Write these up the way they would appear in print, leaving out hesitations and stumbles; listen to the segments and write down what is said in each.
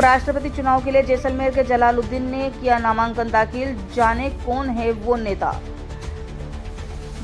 उपराष्ट्रपति चुनाव के लिए जैसलमेर के जलालुद्दीन ने किया नामांकन दाखिल, जाने कौन है वो नेता।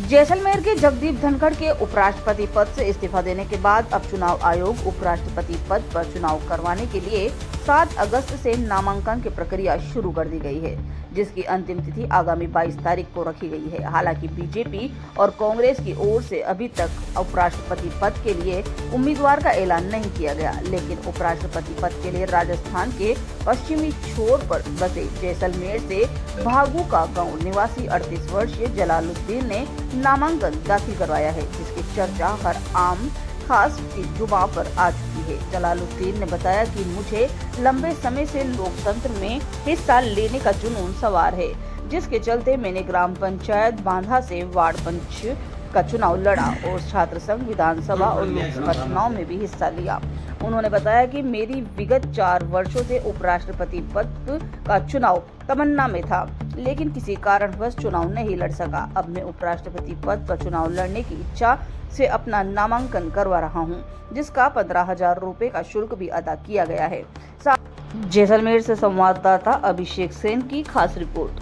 जैसलमेर के जगदीप धनखड़ के उपराष्ट्रपति पद से इस्तीफा देने के बाद अब चुनाव आयोग उपराष्ट्रपति पद पर चुनाव करवाने के लिए 7 अगस्त से नामांकन की प्रक्रिया शुरू कर दी गई है, जिसकी अंतिम तिथि आगामी 22 तारीख को रखी गई है। हालांकि बीजेपी और कांग्रेस की ओर से अभी तक उपराष्ट्रपति पद के लिए उम्मीदवार का ऐलान नहीं किया गया, लेकिन उपराष्ट्रपति पद के लिए राजस्थान के पश्चिमी छोर पर बसे जैसलमेर से भागू का गांव निवासी 38 वर्षीय जलालुद्दीन ने नामांकन दाखिल करवाया है, जिसकी चर्चा हर आम खास की जुबान पर आ चुकी है। जलालुद्दीन ने बताया कि मुझे लंबे समय से लोकतंत्र में हिस्सा लेने का जुनून सवार है, जिसके चलते मैंने ग्राम पंचायत बांधा से वार्ड पंच का चुनाव लड़ा और छात्र संघ, विधानसभा और लोकसभा चुनाव में भी हिस्सा लिया। उन्होंने बताया कि मेरी विगत 4 वर्षों से उपराष्ट्रपति पद का चुनाव तमन्ना में था, लेकिन किसी कारणवश चुनाव नहीं लड़ सका। अब मैं उपराष्ट्रपति पद पर चुनाव लड़ने की इच्छा से अपना नामांकन करवा रहा हूं, जिसका 15,000 रुपए का शुल्क भी अदा किया गया है। जैसलमेर से संवाददाता अभिषेक सेन की खास रिपोर्ट।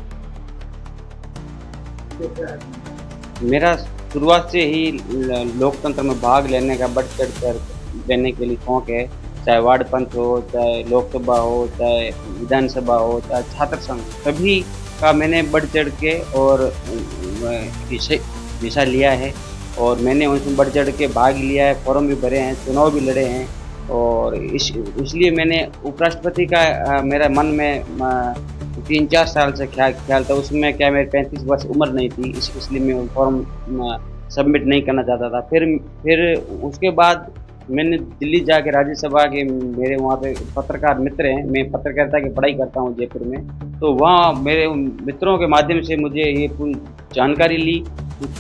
मेरा शुरुआत से ही लोकतंत्र में भाग लेने का बढ़ चढ़ कर लेने के लिए शौक है, चाहे वार्ड पंच हो, चाहे लोकसभा हो, चाहे विधानसभा हो, चाहे छात्र संघ, सभी का मैंने बढ़ चढ़ के और हिस्सा लिया है और मैंने उनसे बढ़ चढ़ के भाग लिया है, फॉर्म भी भरे हैं, चुनाव भी लड़े हैं और इसलिए मैंने उपराष्ट्रपति का मेरा मन में 3-4 साल से ख्याल था। उसमें क्या मेरी 35 वर्ष उम्र नहीं थी, इसलिए मैं फॉर्म सबमिट नहीं करना चाहता था। फिर उसके बाद मैंने दिल्ली जाके राज्यसभा के मेरे वहाँ पे पत्रकार मित्र हैं, मैं पत्रकारिता की पढ़ाई करता हूँ जयपुर में, तो वहाँ मेरे मित्रों के माध्यम से मुझे ये पूरी जानकारी ली।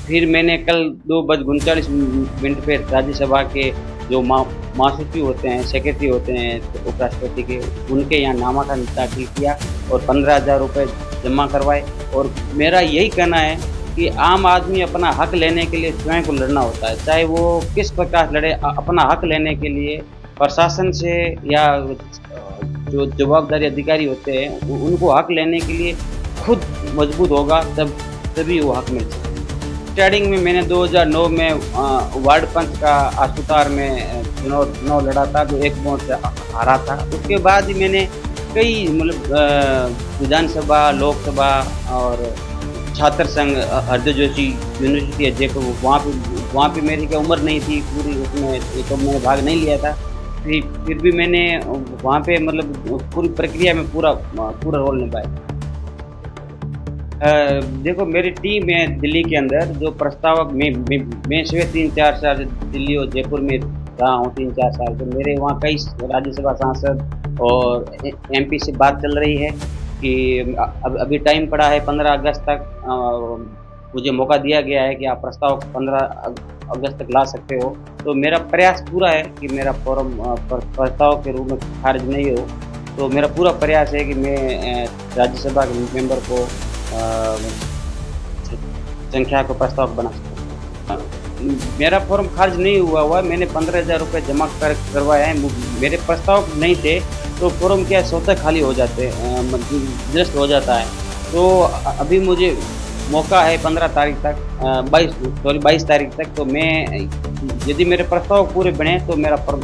फिर मैंने कल 2:39 पे राज्यसभा के जो महासचिव होते हैं, सेक्रेटरी होते हैं तो उपराष्ट्रपति के, उनके यहाँ नामांकन दाखिल किया और 15,000 रुपये जमा करवाए। और मेरा यही कहना है कि आम आदमी अपना हक लेने के लिए स्वयं को लड़ना होता है, चाहे वो किस प्रकार लड़े। अपना हक लेने के लिए प्रशासन से या जो जवाबदारी अधिकारी होते हैं उनको हक लेने के लिए खुद मजबूत होगा, तभी वो हक मिल सकता है। स्टार्टिंग में मैंने 2009 में वार्ड पंच का अस्पताल में चुनाव लड़ा था, जो 1 वोट से हारा था। उसके बाद ही मैंने कई विधानसभा, लोकसभा और छात्र संघ, हरदो जोशी यूनिवर्सिटी है जयपुर, वहाँ पे मेरी क्या उम्र नहीं थी पूरी, उसमें तो मैंने भाग नहीं लिया था। फिर भी मैंने वहाँ पे पूरी प्रक्रिया में पूरा रोल निभाया। देखो, मेरी टीम है दिल्ली के अंदर, जो प्रस्तावक मैं सिर्फ 3-4 साल दिल्ली और जयपुर में रहा हूँ, 3-4 साल से। मेरे वहाँ कई राज्यसभा सांसद और MP से बात चल रही है कि अभी टाइम पड़ा है 15 अगस्त तक, मुझे मौका दिया गया है कि आप प्रस्ताव 15 अगस्त तक ला सकते हो। तो मेरा प्रयास पूरा है कि मेरा फॉर्म प्रस्ताव के रूप में खारिज नहीं हो। तो मेरा पूरा प्रयास है कि मैं राज्यसभा के मेंबर को संख्या को प्रस्ताव बना सकूँ। मेरा फॉर्म खारिज नहीं हुआ, मैंने 15,000 रुपये जमा करवाया है। मेरे प्रस्ताव नहीं थे तो फॉर्म क्या स्वतः खाली हो जाते, निरस्त हो जाता है। तो अभी मुझे मौका है 15 तारीख तक, 22 तारीख तक। तो मैं, यदि मेरे प्रस्ताव पूरे बने तो मेरा फॉर्म